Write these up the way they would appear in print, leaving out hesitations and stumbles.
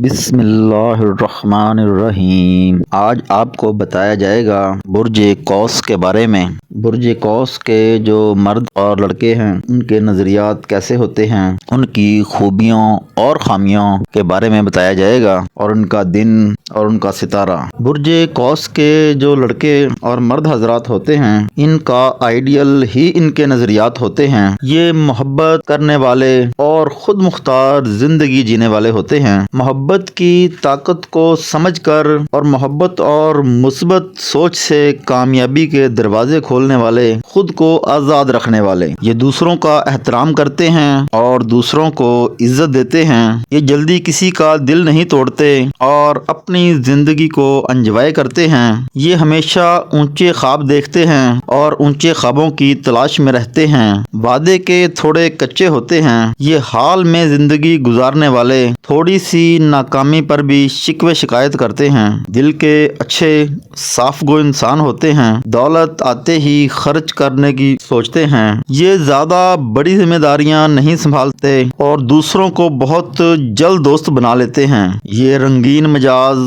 بسم اللہ الرحمن الرحیم۔ آج آپ کو بتایا جائے گا برج قوس کے بارے میں۔ برج قوس کے جو مرد اور لڑکے ہیں ان کے نظریات کیسے ہوتے ہیں، ان کی خوبیوں اور خامیوں کے بارے میں بتایا جائے گا، اور ان کا دن اور ان کا ستارہ۔ برج قوس کے جو لڑکے اور مرد حضرات ہوتے ہیں ان کا آئیڈیل ہی ان کے نظریات ہوتے ہیں۔ یہ محبت کرنے والے اور خود مختار زندگی جینے والے ہوتے ہیں۔ محبت کی طاقت کو سمجھ کر اور محبت اور مثبت سوچ سے کامیابی کے دروازے کھولنے والے، خود کو آزاد رکھنے والے۔ یہ دوسروں کا احترام کرتے ہیں اور دوسروں کو عزت دیتے ہیں۔ یہ جلدی کسی کا دل نہیں توڑتے اور اپنی زندگی کو انجوائے کرتے ہیں۔ یہ ہمیشہ اونچے خواب دیکھتے ہیں اور اونچے خوابوں کی تلاش میں رہتے ہیں۔ وعدے کے تھوڑے کچے ہوتے ہیں۔ یہ حال میں زندگی گزارنے والے تھوڑی سی ناکامی پر بھی شکوے شکایت کرتے ہیں۔ دل کے اچھے صاف گو انسان ہوتے ہیں۔ دولت آتے ہی خرچ کرنے کی سوچتے ہیں۔ یہ زیادہ بڑی ذمہ داریاں نہیں سنبھالتے اور دوسروں کو بہت جلد دوست بنا لیتے ہیں۔ یہ رنگین مزاج،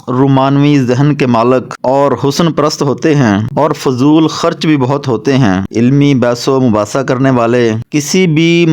رومانوی ذہن کے مالک اور حسن پرست ہوتے ہیں اور فضول خرچ بھی بہت ہوتے ہیں۔ علمی بحث و مباحثہ کرنے والے، کسی بھی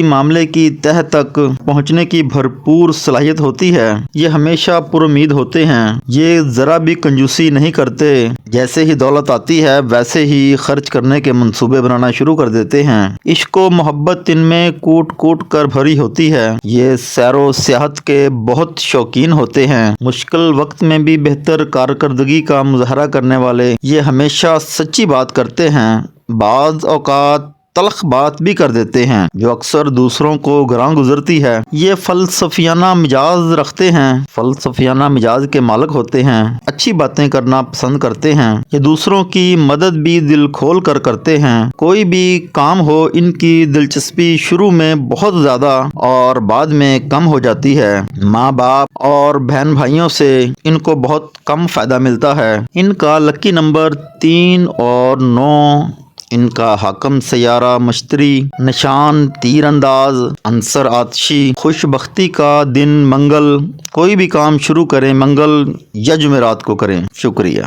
معاملے کی تہ تک پہنچنے کی بھرپور صلاحیت ہوتی ہے۔ یہ ہمیشہ پر امید ہوتے ہیں۔ یہ ذرا بھی کنجوسی نہیں کرتے۔ جیسے ہی دولت آتی ہے ویسے ہی خرچ کرنے کے منصوبے بنانا شروع کر دیتے ہیں۔ عشق و محبت ان میں کوٹ کوٹ کر بھری ہوتی ہے۔ یہ سیر و سیاحت کے بہت شوقین ہوتے ہیں۔ مشکل وقت میں بھی بہتر کارکردگی کا مظاہرہ کرنے والے، یہ ہمیشہ سچی بات کرتے ہیں، بعض اوقات تلخ بات بھی کر دیتے ہیں جو اکثر دوسروں کو گراں گزرتی ہے۔ یہ فلسفیانہ مزاج رکھتے ہیں، فلسفیانہ مزاج کے مالک ہوتے ہیں، اچھی باتیں کرنا پسند کرتے ہیں۔ یہ دوسروں کی مدد بھی دل کھول کر کرتے ہیں۔ کوئی بھی کام ہو ان کی دلچسپی شروع میں بہت زیادہ اور بعد میں کم ہو جاتی ہے۔ ماں باپ اور بہن بھائیوں سے ان کو بہت کم فائدہ ملتا ہے۔ ان کا لکی نمبر 3 اور 9۔ ان کا حاکم سیارہ مشتری، نشان تیر انداز، عنصر آتشی، خوش بختی کا دن منگل۔ کوئی بھی کام شروع کریں منگل یا جمعرات کو کریں۔ شکریہ۔